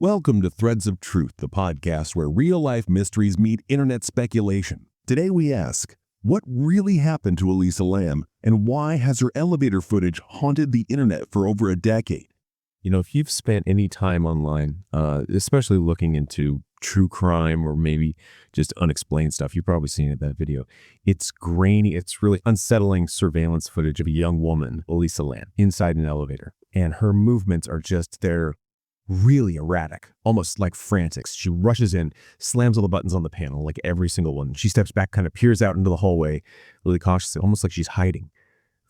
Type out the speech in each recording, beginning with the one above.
Welcome to Threads of Truth, the podcast where real-life mysteries meet internet speculation. Today we ask, what really happened to Elisa Lam, and why has her elevator footage haunted the internet for over a decade? You know, if you've spent any time online, especially looking into true crime or maybe just unexplained stuff, you've probably seen it, that video. It's grainy, it's really unsettling surveillance footage of a young woman, Elisa Lam, inside an elevator. And her movements are just, they're really erratic, almost like frantic. She rushes in, slams all the buttons on the panel, like every single one. She steps back, kind of peers out into the hallway, really cautiously, almost like she's hiding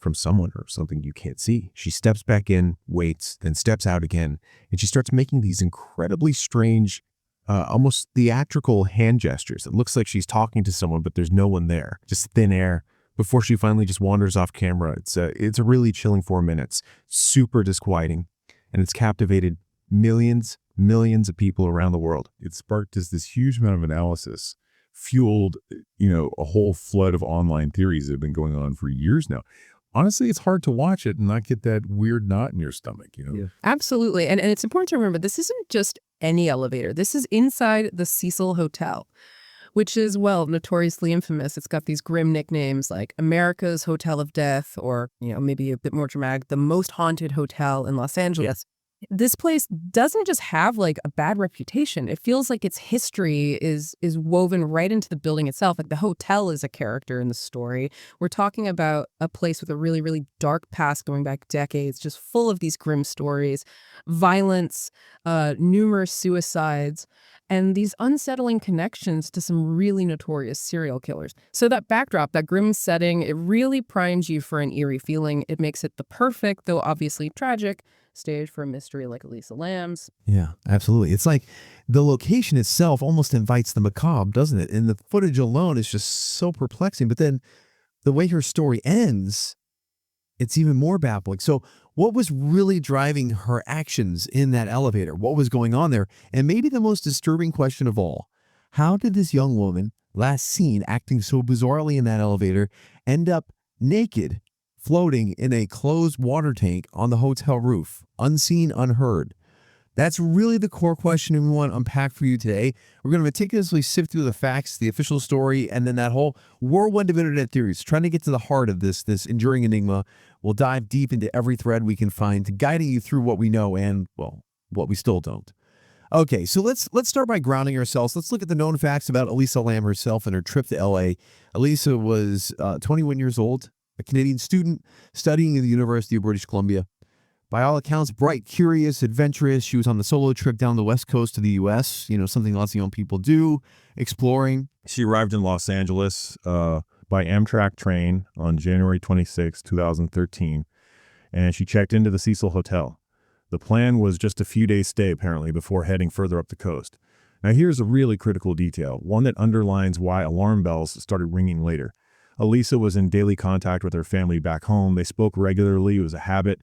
from someone or something you can't see. She steps back in, waits, then steps out again, and she starts making these incredibly strange, almost theatrical hand gestures. It looks like she's talking to someone, but there's no one there, just thin air, before she finally just wanders off camera. It's a really chilling 4 minutes, super disquieting, and it's captivated millions of people around the world. It sparked this huge amount of analysis, fueled, a whole flood of online theories that have been going on for years now. Honestly, it's hard to watch it and not get that weird knot in your stomach, Yeah. Absolutely. And it's important to remember, this isn't just any elevator. This is inside the Cecil Hotel, which is, well, notoriously infamous. It's got these grim nicknames like America's Hotel of Death, or, maybe a bit more dramatic, the most haunted hotel in Los Angeles. This place doesn't just have like a bad reputation. It feels like its history is woven right into the building itself. Like the hotel is a character in the story. We're talking about a place with a really, really dark past going back decades, just full of these grim stories, violence, numerous suicides, and these unsettling connections to some really notorious serial killers. So that backdrop, that grim setting, it really primes you for an eerie feeling. It makes it the perfect, though obviously tragic, stage for a mystery like Elisa Lam's. Yeah, absolutely. It's like the location itself almost invites the macabre, doesn't it? And the footage alone is just so perplexing. But then the way her story ends, it's even more baffling. So what was really driving her actions in that elevator? What was going on there? And maybe the most disturbing question of all, how did this young woman, last seen acting so bizarrely in that elevator, end up naked, floating in a closed water tank on the hotel roof, unseen, unheard? That's really the core question we want to unpack for you today. We're going to meticulously sift through the facts, the official story, and then that whole whirlwind of internet theories, trying to get to the heart of this enduring enigma. We'll dive deep into every thread we can find, guiding you through what we know and, well, what we still don't. Okay, so let's start by grounding ourselves. Let's look at the known facts about Elisa Lam herself and her trip to LA. Elisa was 21 years old, a Canadian student studying at the University of British Columbia. By all accounts, bright, curious, adventurous. She was on the solo trip down the west coast to the U.S., something lots of young people do, exploring. She arrived in Los Angeles by Amtrak train on January 26, 2013, and she checked into the Cecil Hotel. The plan was just a few days stay, apparently, before heading further up the coast. Now, here's a really critical detail, one that underlines why alarm bells started ringing later. Elisa was in daily contact with her family back home. They spoke regularly. It was a habit.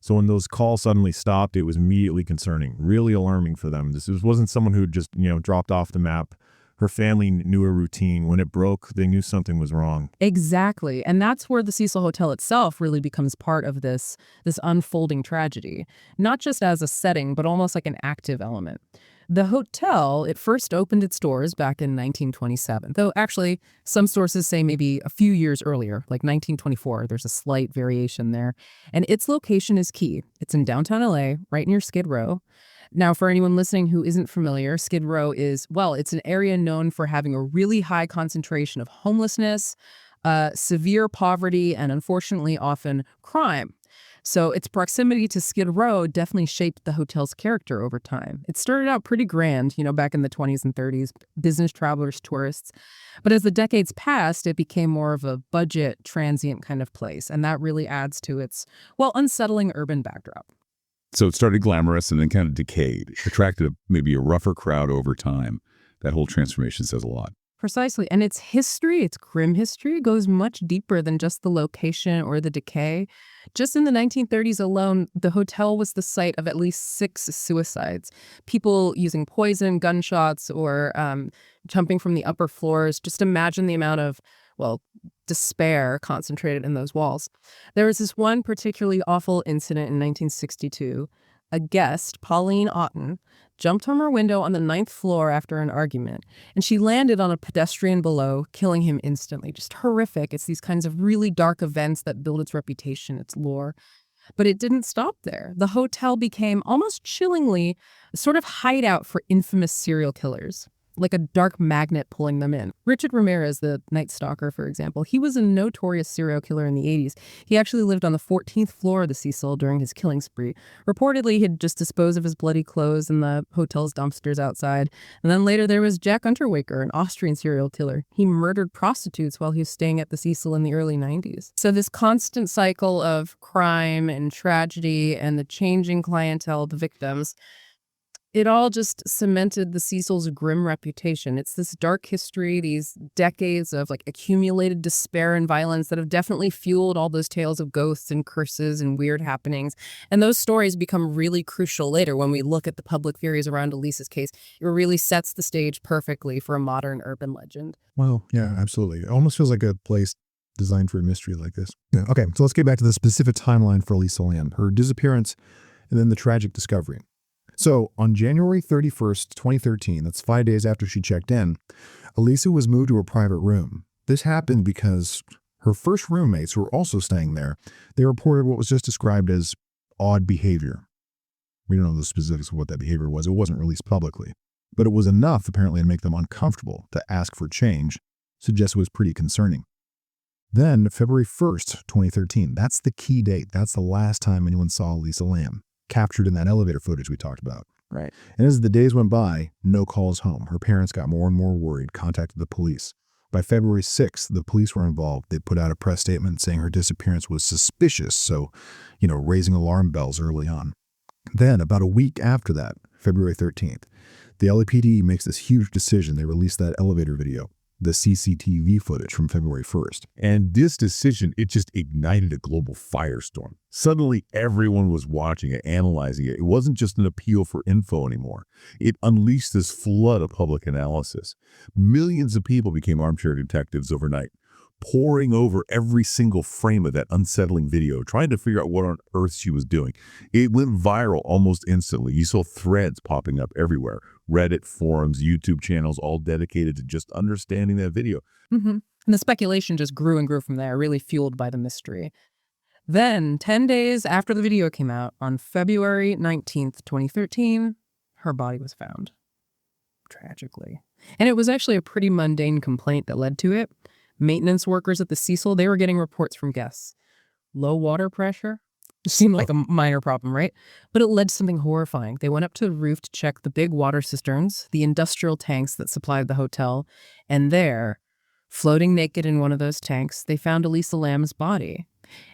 So when those calls suddenly stopped, it was immediately concerning, really alarming for them. This wasn't someone who just, dropped off the map. Her family knew her routine. When it broke, they knew something was wrong. Exactly. And that's where the Cecil Hotel itself really becomes part of this unfolding tragedy, not just as a setting, but almost like an active element. The hotel, it first opened its doors back in 1927, though actually some sources say maybe a few years earlier, like 1924. There's a slight variation there. And its location is key. It's in downtown LA, right near Skid Row. Now, for anyone listening who isn't familiar, Skid Row is, well, it's an area known for having a really high concentration of homelessness, severe poverty, and unfortunately often crime. So its proximity to Skid Row definitely shaped the hotel's character over time. It started out pretty grand, back in the 20s and 30s, business travelers, tourists. But as the decades passed, it became more of a budget, transient kind of place. And that really adds to its, unsettling urban backdrop. So it started glamorous and then kind of decayed, attracted maybe a rougher crowd over time. That whole transformation says a lot. Precisely. And its history, its grim history, goes much deeper than just the location or the decay. Just in the 1930s alone, the hotel was the site of at least 6 suicides. People using poison, gunshots, or jumping from the upper floors. Just imagine the amount of, despair concentrated in those walls. There was this one particularly awful incident in 1962. A guest, Pauline Otten, jumped from her window on the 9th floor after an argument, and she landed on a pedestrian below, killing him instantly. Just horrific. It's these kinds of really dark events that build its reputation, its lore. But it didn't stop there. The hotel became almost chillingly a sort of hideout for infamous serial killers, like a dark magnet pulling them in. Richard Ramirez, the Night Stalker, for example, he was a notorious serial killer in the 80s. He actually lived on the 14th floor of the Cecil during his killing spree. Reportedly, he'd just dispose of his bloody clothes in the hotel's dumpsters outside. And then later there was Jack Unterweger, an Austrian serial killer. He murdered prostitutes while he was staying at the Cecil in the early 90s. So this constant cycle of crime and tragedy and the changing clientele of the victims, it all just cemented the Cecil's grim reputation. It's this dark history, these decades of accumulated despair and violence that have definitely fueled all those tales of ghosts and curses and weird happenings. And those stories become really crucial later when we look at the public theories around Elisa's case. It really sets the stage perfectly for a modern urban legend. Well, yeah, absolutely. It almost feels like a place designed for a mystery like this. Yeah, okay, so let's get back to the specific timeline for Elisa Lam, her disappearance, and then the tragic discovery. So on January 31st, 2013, that's 5 days after she checked in, Elisa was moved to a private room. This happened because her first roommates, who were also staying there, they reported what was just described as odd behavior. We don't know the specifics of what that behavior was. It wasn't released publicly. But it was enough, apparently, to make them uncomfortable to ask for change. Suggests it was pretty concerning. Then, February 1st, 2013, that's the key date. That's the last time anyone saw Elisa Lam, captured in that elevator footage we talked about. Right. And as the days went by, no calls home. Her parents got more and more worried, contacted the police. By February 6th, the police were involved. They put out a press statement saying her disappearance was suspicious, so, raising alarm bells early on. Then, about a week after that, February 13th, the LAPD makes this huge decision. They release that elevator video, the CCTV footage from February 1st. And this decision, it just ignited a global firestorm. Suddenly, everyone was watching it, analyzing it. It wasn't just an appeal for info anymore. It unleashed this flood of public analysis. Millions of people became armchair detectives overnight, poring over every single frame of that unsettling video, trying to figure out what on earth she was doing. It went viral almost instantly. You saw threads popping up everywhere. Reddit, forums, YouTube channels, all dedicated to just understanding that video. Mm-hmm. And the speculation just grew and grew from there, really fueled by the mystery. Then, 10 days after the video came out, on February 19th, 2013, her body was found. Tragically. And it was actually a pretty mundane complaint that led to it. Maintenance workers at the Cecil, they were getting reports from guests. Low water pressure? Seemed like a minor problem, right? But it led to something horrifying. They went up to the roof to check the big water cisterns, the industrial tanks that supplied the hotel, and there, floating naked in one of those tanks, they found Elisa Lam's body.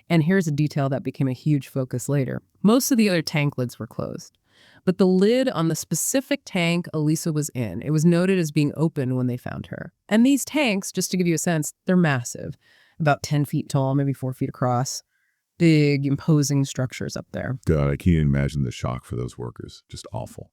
And here's a detail that became a huge focus later. Most of the other tank lids were closed, but the lid on the specific tank Elisa was in, it was noted as being open when they found her. And these tanks, just to give you a sense, they're massive, about 10 feet tall, maybe 4 feet across. Big, imposing structures up there. God, I can't imagine the shock for those workers. Just awful.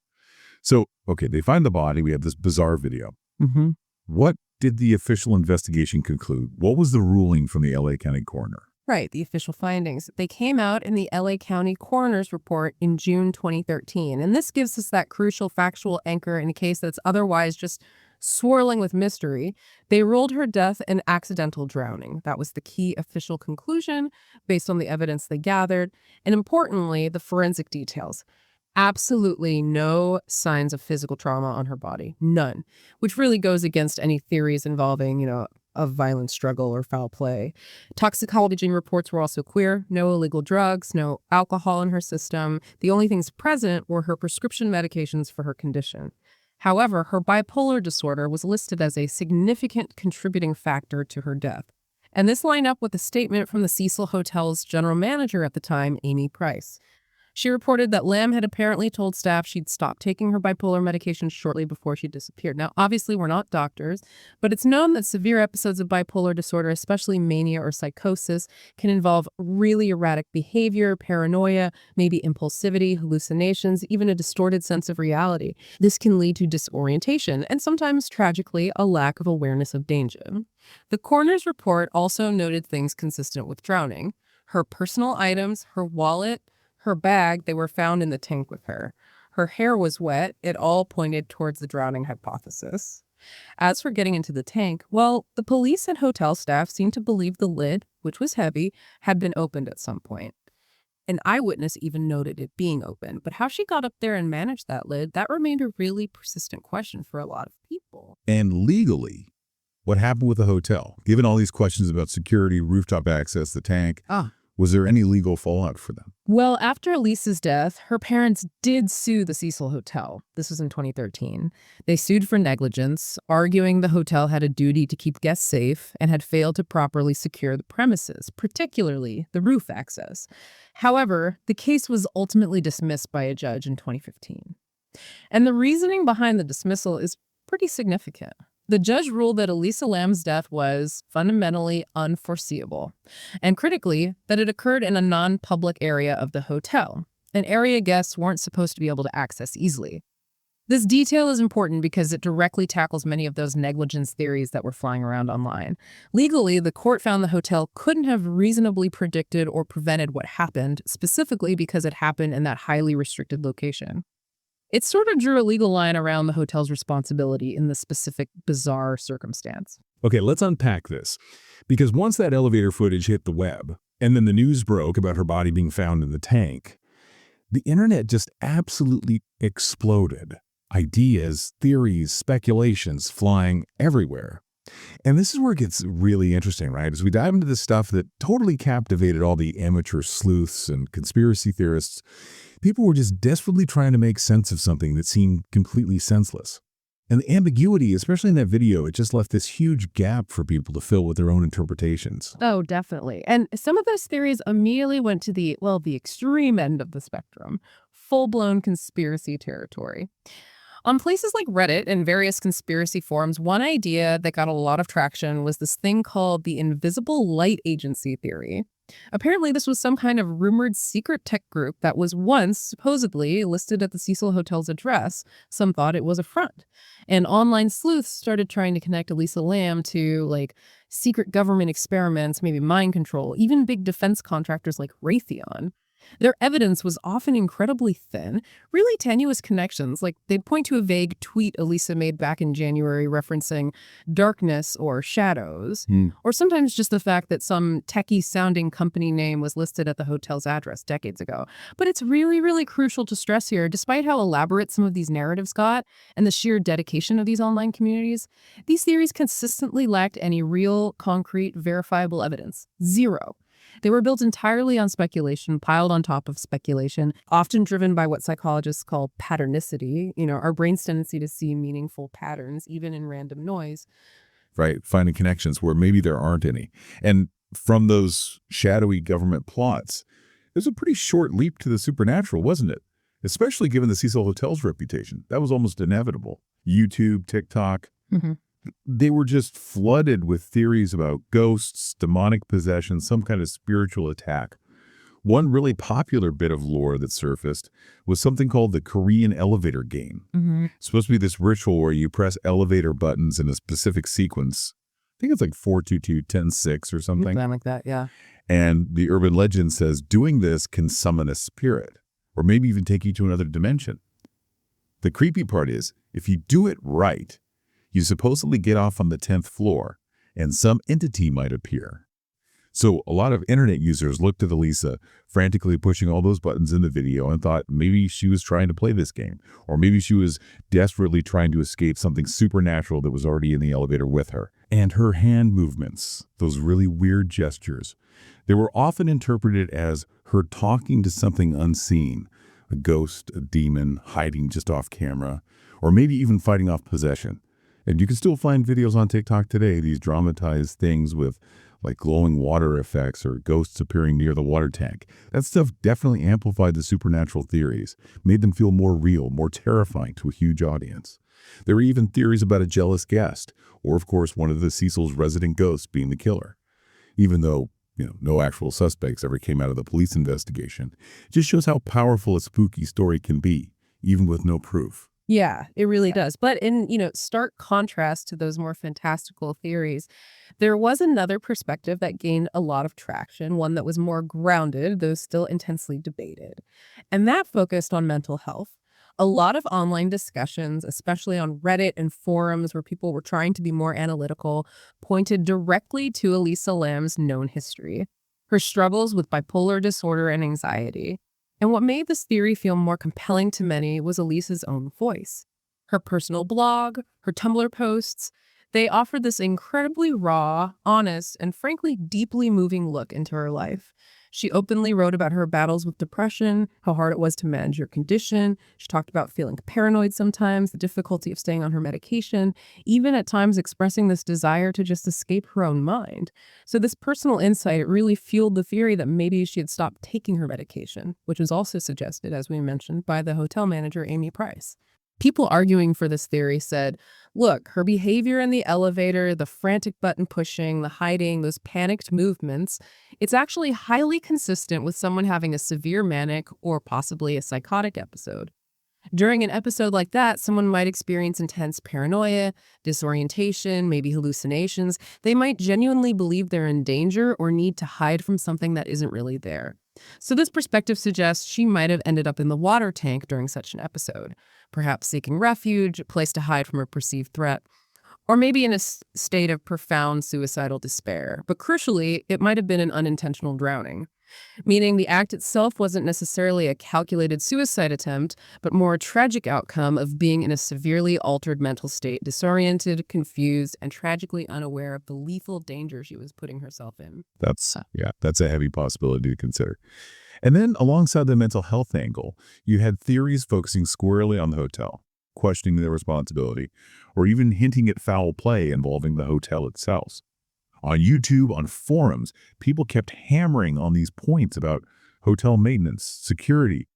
So, okay, they find the body. We have this bizarre video. Mm-hmm. What did the official investigation conclude? What was the ruling from the LA County coroner? Right, the official findings. They came out in the LA County coroner's report in June 2013. And this gives us that crucial factual anchor in a case that's otherwise just swirling with mystery. They ruled her death an accidental drowning. That was the key official conclusion based on the evidence they gathered. And importantly, the forensic details. Absolutely no signs of physical trauma on her body. None. Which really goes against any theories involving, a violent struggle or foul play. Toxicology reports were also clear. No illegal drugs, no alcohol in her system. The only things present were her prescription medications for her condition. However, her bipolar disorder was listed as a significant contributing factor to her death. And this lined up with a statement from the Cecil Hotel's general manager at the time, Amy Price. She reported that Lam had apparently told staff she'd stopped taking her bipolar medication shortly before she disappeared. Now, obviously, we're not doctors, but it's known that severe episodes of bipolar disorder, especially mania or psychosis, can involve really erratic behavior, paranoia, maybe impulsivity, hallucinations, even a distorted sense of reality. This can lead to disorientation and sometimes, tragically, a lack of awareness of danger. The coroner's report also noted things consistent with drowning. Her personal items, her wallet, her bag, they were found in the tank with her. Her hair was wet. It all pointed towards the drowning hypothesis. As for getting into the tank, well, the police and hotel staff seemed to believe the lid, which was heavy, had been opened at some point. An eyewitness even noted it being open, but how she got up there and managed that lid, that remained a really persistent question for a lot of people. And legally, what happened with the hotel? Given all these questions about security, rooftop access, the tank, was there any legal fallout for them? Well, after Elisa's death, her parents did sue the Cecil Hotel. This was in 2013. They sued for negligence, arguing the hotel had a duty to keep guests safe and had failed to properly secure the premises, particularly the roof access. However, the case was ultimately dismissed by a judge in 2015. And the reasoning behind the dismissal is pretty significant. The judge ruled that Elisa Lam's death was fundamentally unforeseeable, and critically, that it occurred in a non-public area of the hotel, an area guests weren't supposed to be able to access easily. This detail is important because it directly tackles many of those negligence theories that were flying around online. Legally, the court found the hotel couldn't have reasonably predicted or prevented what happened, specifically because it happened in that highly restricted location. It sort of drew a legal line around the hotel's responsibility in this specific bizarre circumstance. Okay, let's unpack this. Because once that elevator footage hit the web, and then the news broke about her body being found in the tank, the internet just absolutely exploded. Ideas, theories, speculations flying everywhere. And this is where it gets really interesting, right? As we dive into the stuff that totally captivated all the amateur sleuths and conspiracy theorists, people were just desperately trying to make sense of something that seemed completely senseless. And the ambiguity, especially in that video, it just left this huge gap for people to fill with their own interpretations. Oh, definitely. And some of those theories immediately went to the extreme end of the spectrum, full-blown conspiracy territory. On places like Reddit and various conspiracy forums, one idea that got a lot of traction was this thing called the invisible light agency theory. Apparently, this was some kind of rumored secret tech group that was once supposedly listed at the Cecil Hotel's address. Some thought it was a front. And online sleuths started trying to connect Elisa Lam to, secret government experiments, maybe mind control, even big defense contractors like Raytheon. Their evidence was often incredibly thin, really tenuous connections. They'd point to a vague tweet Elisa made back in January referencing darkness or shadows, or sometimes just the fact that some techie-sounding company name was listed at the hotel's address decades ago. But it's really, really crucial to stress here, despite how elaborate some of these narratives got and the sheer dedication of these online communities, these theories consistently lacked any real, concrete, verifiable evidence. Zero. They were built entirely on speculation, piled on top of speculation, often driven by what psychologists call patternicity, our brain's tendency to see meaningful patterns, even in random noise. Right, finding connections where maybe there aren't any. And from those shadowy government plots, there's a pretty short leap to the supernatural, wasn't it? Especially given the Cecil Hotel's reputation. That was almost inevitable. YouTube, TikTok. They were just flooded with theories about ghosts, demonic possession, some kind of spiritual attack. One really popular bit of lore that surfaced was something called the Korean elevator game. It's supposed to be this ritual where you press elevator buttons in a specific sequence. I think it's like 422, 106 or something. Something like that, yeah. And the urban legend says doing this can summon a spirit, or maybe even take you to another dimension. The creepy part is, if you do it right, you supposedly get off on the 10th floor, and some entity might appear. So a lot of internet users looked at Elisa frantically pushing all those buttons in the video and thought maybe she was trying to play this game, or maybe she was desperately trying to escape something supernatural that was already in the elevator with her. And her hand movements, those really weird gestures, they were often interpreted as her talking to something unseen, a ghost, a demon, hiding just off camera, or maybe even fighting off possession. And you can still find videos on TikTok today, these dramatized things with glowing water effects or ghosts appearing near the water tank. That stuff definitely amplified the supernatural theories, made them feel more real, more terrifying to a huge audience. There were even theories about a jealous guest, or of course one of the Cecil's resident ghosts being the killer. Even though, no actual suspects ever came out of the police investigation, it just shows how powerful a spooky story can be, even with no proof. Yeah, it really does. But in, stark contrast to those more fantastical theories, there was another perspective that gained a lot of traction, one that was more grounded, though still intensely debated. And that focused on mental health. A lot of online discussions, especially on Reddit and forums where people were trying to be more analytical, pointed directly to Elisa Lam's known history, her struggles with bipolar disorder and anxiety. And what made this theory feel more compelling to many was Elisa's own voice. Her personal blog, her Tumblr posts, they offered this incredibly raw, honest, and frankly deeply moving look into her life. She openly wrote about her battles with depression, how hard it was to manage her condition. She talked about feeling paranoid sometimes, the difficulty of staying on her medication, even at times expressing this desire to just escape her own mind. So this personal insight, it really fueled the theory that maybe she had stopped taking her medication, which was also suggested, as we mentioned, by the hotel manager, Amy Price. People arguing for this theory said, look, her behavior in the elevator, the frantic button pushing, the hiding, those panicked movements, it's actually highly consistent with someone having a severe manic or possibly a psychotic episode. During an episode like that, someone might experience intense paranoia, disorientation, maybe hallucinations. They might genuinely believe they're in danger or need to hide from something that isn't really there. So this perspective suggests she might have ended up in the water tank during such an episode, perhaps seeking refuge, a place to hide from a perceived threat, or maybe in a state of profound suicidal despair. But crucially, it might have been an unintentional drowning, meaning the act itself wasn't necessarily a calculated suicide attempt, but more a tragic outcome of being in a severely altered mental state, disoriented, confused, and tragically unaware of the lethal danger she was putting herself in. That's a heavy possibility to consider. And then alongside the mental health angle, you had theories focusing squarely on the hotel, questioning their responsibility, or even hinting at foul play involving the hotel itself. On YouTube, on forums, people kept hammering on these points about hotel maintenance, security.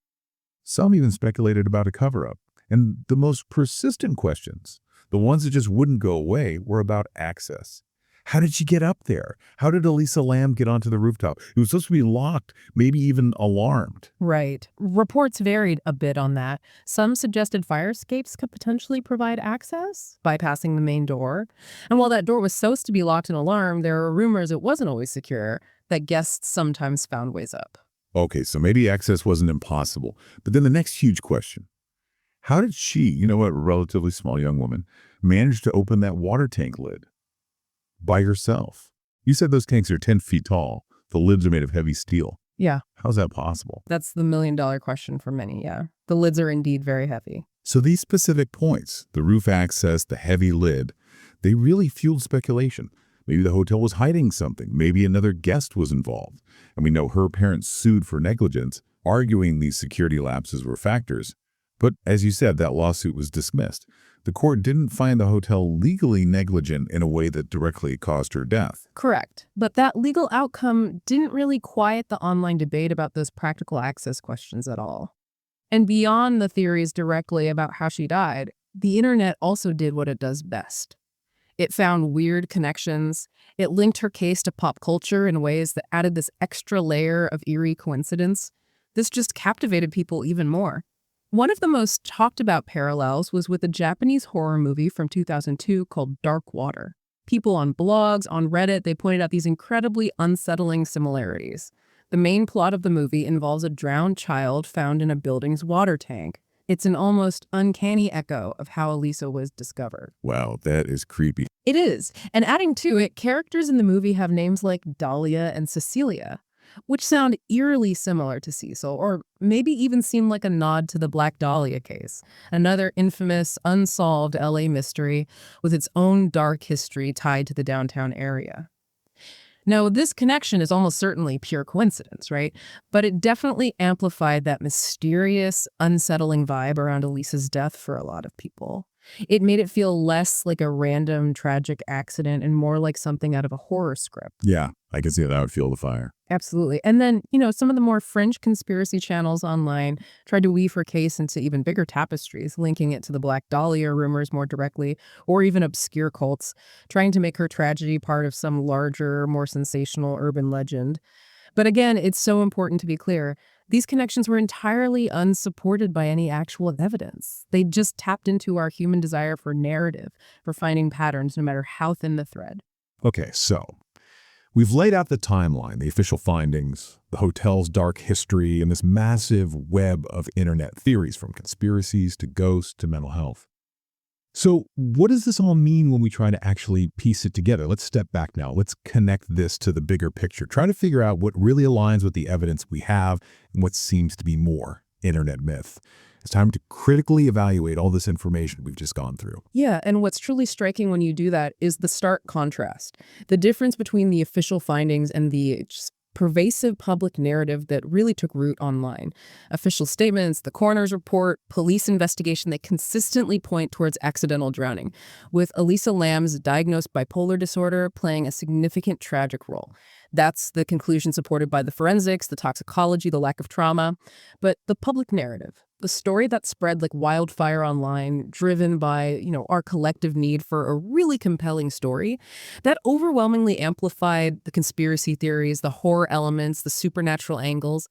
Some even speculated about a cover-up. And the most persistent questions, the ones that just wouldn't go away, were about access. How did she get up there? How did Elisa Lam get onto the rooftop? It was supposed to be locked, maybe even alarmed. Right. Reports varied a bit on that. Some suggested fire escapes could potentially provide access, bypassing the main door. And while that door was supposed to be locked and alarmed, there were rumors it wasn't always secure, that guests sometimes found ways up. Okay, so maybe access wasn't impossible. But then the next huge question, how did she, a relatively small young woman, manage to open that water tank lid? By herself. You said those tanks are 10 feet tall. The lids are made of heavy steel. Yeah. How's that possible? That's the million-dollar question for many, yeah. The lids are indeed very heavy. So these specific points, the roof access, the heavy lid, they really fueled speculation. Maybe the hotel was hiding something. Maybe another guest was involved. And we know her parents sued for negligence, arguing these security lapses were factors. But as you said, that lawsuit was dismissed. The court didn't find the hotel legally negligent in a way that directly caused her death. Correct. But that legal outcome didn't really quiet the online debate about those practical access questions at all. And beyond the theories directly about how she died, the internet also did what it does best. It found weird connections. It linked her case to pop culture in ways that added this extra layer of eerie coincidence. This just captivated people even more. One of the most talked about parallels was with a Japanese horror movie from 2002 called Dark Water. People on blogs, on Reddit, they pointed out these incredibly unsettling similarities. The main plot of the movie involves a drowned child found in a building's water tank. It's an almost uncanny echo of how Elisa was discovered. Wow, that is creepy. It is. And adding to it, characters in the movie have names like Dahlia and Cecilia, which sound eerily similar to Cecil, or maybe even seem like a nod to the Black Dahlia case, another infamous, unsolved LA mystery with its own dark history tied to the downtown area. Now, this connection is almost certainly pure coincidence, right? But it definitely amplified that mysterious, unsettling vibe around Elisa's death for a lot of people. It made it feel less like a random, tragic accident and more like something out of a horror script. Yeah, I can see how that would fuel the fire. Absolutely. And then, some of the more fringe conspiracy channels online tried to weave her case into even bigger tapestries, linking it to the Black Dahlia rumors more directly, or even obscure cults, trying to make her tragedy part of some larger, more sensational urban legend. But again, it's so important to be clear. These connections were entirely unsupported by any actual evidence. They just tapped into our human desire for narrative, for finding patterns, no matter how thin the thread. Okay, so we've laid out the timeline, the official findings, the hotel's dark history, and this massive web of internet theories from conspiracies to ghosts to mental health. So what does this all mean when we try to actually piece it together? Let's step back now. Let's connect this to the bigger picture. Try to figure out what really aligns with the evidence we have and what seems to be more internet myth. It's time to critically evaluate all this information we've just gone through. Yeah, and what's truly striking when you do that is the stark contrast. The difference between the official findings and the just pervasive public narrative that really took root online. Official statements, the coroner's report, police investigation that consistently point towards accidental drowning, with Elisa Lam's diagnosed bipolar disorder playing a significant tragic role. That's the conclusion supported by the forensics, the toxicology, the lack of trauma. But the public narrative, the story that spread like wildfire online, driven by, our collective need for a really compelling story, that overwhelmingly amplified the conspiracy theories, the horror elements, the supernatural angles.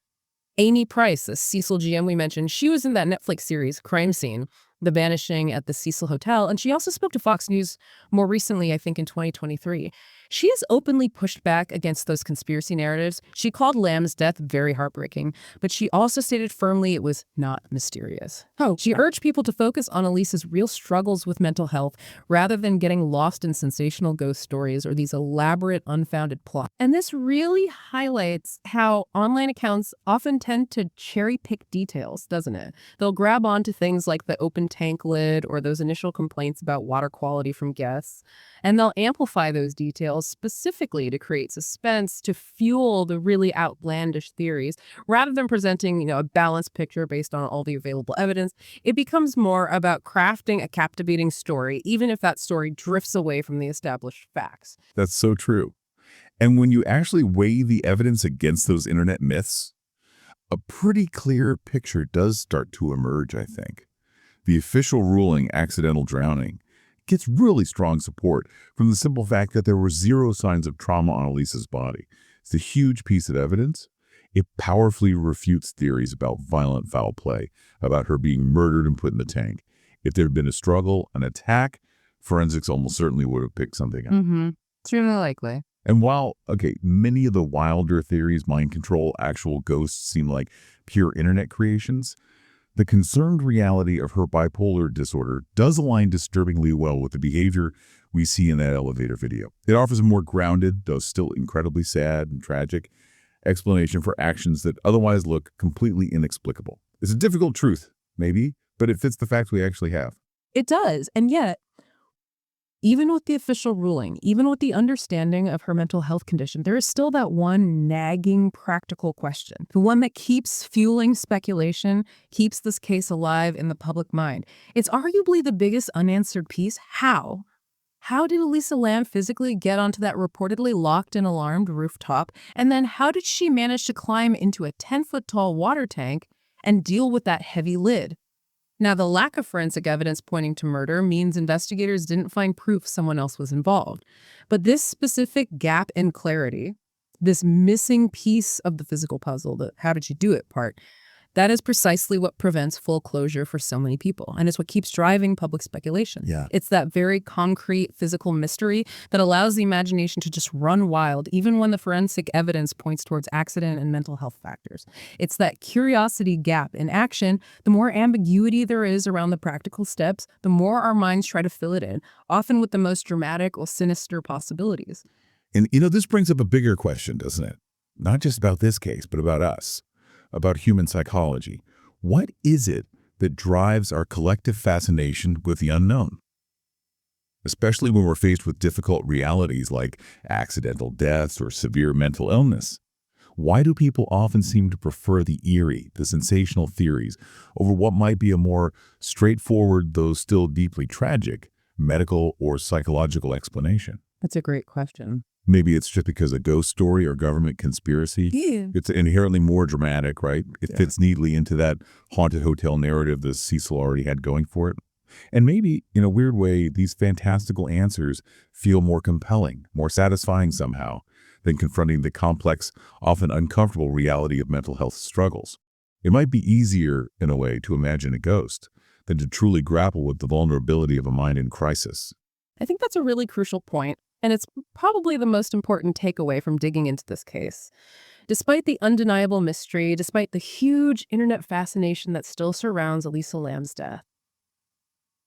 Amy Price, the Cecil GM we mentioned, she was in that Netflix series, Crime Scene, The Vanishing at the Cecil Hotel, and she also spoke to Fox News more recently, I think in 2023. She has openly pushed back against those conspiracy narratives. She called Lam's death very heartbreaking, but she also stated firmly it was not mysterious. She urged people to focus on Elisa's real struggles with mental health rather than getting lost in sensational ghost stories or these elaborate, unfounded plots. And this really highlights how online accounts often tend to cherry-pick details, doesn't it? They'll grab onto things like the open tank lid or those initial complaints about water quality from guests, and they'll amplify those details specifically to create suspense, to fuel the really outlandish theories. Rather than presenting, a balanced picture based on all the available evidence, it becomes more about crafting a captivating story, even if that story drifts away from the established facts. That's so true. And when you actually weigh the evidence against those internet myths, a pretty clear picture does start to emerge, I think. The official ruling, accidental drowning, gets really strong support from the simple fact that there were zero signs of trauma on Elisa's body. It's a huge piece of evidence. It powerfully refutes theories about violent foul play, about her being murdered and put in the tank. If there had been a struggle, an attack, forensics almost certainly would have picked something up. Extremely likely. And while, many of the wilder theories, mind control, actual ghosts, seem like pure internet creations, the concerned reality of her bipolar disorder does align disturbingly well with the behavior we see in that elevator video. It offers a more grounded, though still incredibly sad and tragic, explanation for actions that otherwise look completely inexplicable. It's a difficult truth, maybe, but it fits the facts we actually have. It does, and yet, even with the official ruling, even with the understanding of her mental health condition, there is still that one nagging practical question, the one that keeps fueling speculation, keeps this case alive in the public mind. It's arguably the biggest unanswered piece. How? How did Elisa Lam physically get onto that reportedly locked and alarmed rooftop? And then how did she manage to climb into a 10-foot-tall water tank and deal with that heavy lid? Now, the lack of forensic evidence pointing to murder means investigators didn't find proof someone else was involved. But this specific gap in clarity, this missing piece of the physical puzzle, the how did she do it part, that is precisely what prevents full closure for so many people. And it's what keeps driving public speculation. Yeah. It's that very concrete physical mystery that allows the imagination to just run wild, even when the forensic evidence points towards accident and mental health factors. It's that curiosity gap in action. The more ambiguity there is around the practical steps, the more our minds try to fill it in, often with the most dramatic or sinister possibilities. And, this brings up a bigger question, doesn't it? Not just about this case, but about us. About human psychology. What is it that drives our collective fascination with the unknown? Especially when we're faced with difficult realities like accidental deaths or severe mental illness. Why do people often seem to prefer the eerie, the sensational theories, over what might be a more straightforward, though still deeply tragic, medical or psychological explanation? That's a great question. Maybe it's just because a ghost story or government conspiracy. Yeah. It's inherently more dramatic, right? It fits neatly into that haunted hotel narrative that Cecil already had going for it. And maybe, in a weird way, these fantastical answers feel more compelling, more satisfying somehow, than confronting the complex, often uncomfortable reality of mental health struggles. It might be easier, in a way, to imagine a ghost than to truly grapple with the vulnerability of a mind in crisis. I think that's a really crucial point, and it's probably the most important takeaway from digging into this case. Despite the undeniable mystery, despite the huge internet fascination that still surrounds Elisa Lam's death,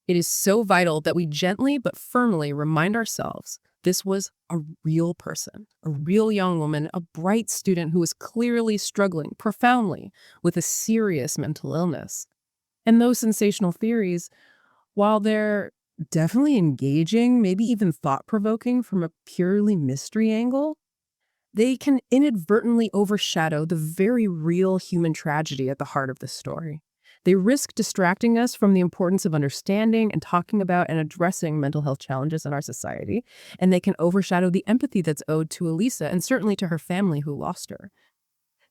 it is so vital that we gently but firmly remind ourselves this was a real person, a real young woman, a bright student who was clearly struggling profoundly with a serious mental illness. And those sensational theories, while they're definitely engaging, maybe even thought-provoking from a purely mystery angle, they can inadvertently overshadow the very real human tragedy at the heart of the story. They risk distracting us from the importance of understanding and talking about and addressing mental health challenges in our society, and they can overshadow the empathy that's owed to Elisa and certainly to her family who lost her.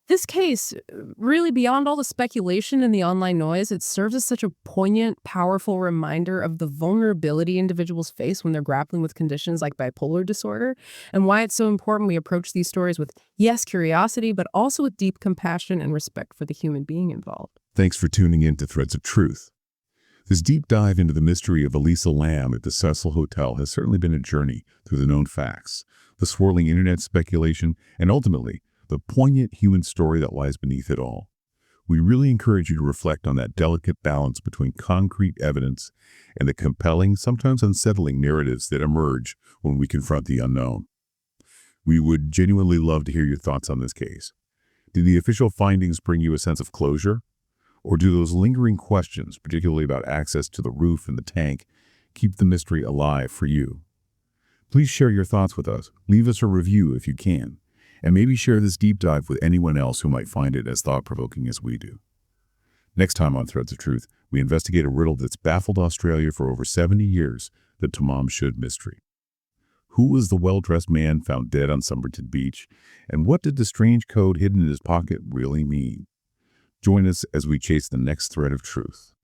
This case, really beyond all the speculation and the online noise, it serves as such a poignant, powerful reminder of the vulnerability individuals face when they're grappling with conditions like bipolar disorder, and why it's so important we approach these stories with, yes, curiosity, but also with deep compassion and respect for the human being involved. Thanks for tuning in to Threads of Truth. This deep dive into the mystery of Elisa Lam at the Cecil Hotel has certainly been a journey through the known facts, the swirling internet speculation, and ultimately, the poignant human story that lies beneath it all. We really encourage you to reflect on that delicate balance between concrete evidence and the compelling, sometimes unsettling narratives that emerge when we confront the unknown. We would genuinely love to hear your thoughts on this case. Did the official findings bring you a sense of closure? Or do those lingering questions, particularly about access to the roof and the tank, keep the mystery alive for you? Please share your thoughts with us. Leave us a review if you can. And maybe share this deep dive with anyone else who might find it as thought-provoking as we do. Next time on Threads of Truth, we investigate a riddle that's baffled Australia for over 70 years, the Tamam Shud mystery. Who was the well-dressed man found dead on Somerton Beach, and what did the strange code hidden in his pocket really mean? Join us as we chase the next thread of truth.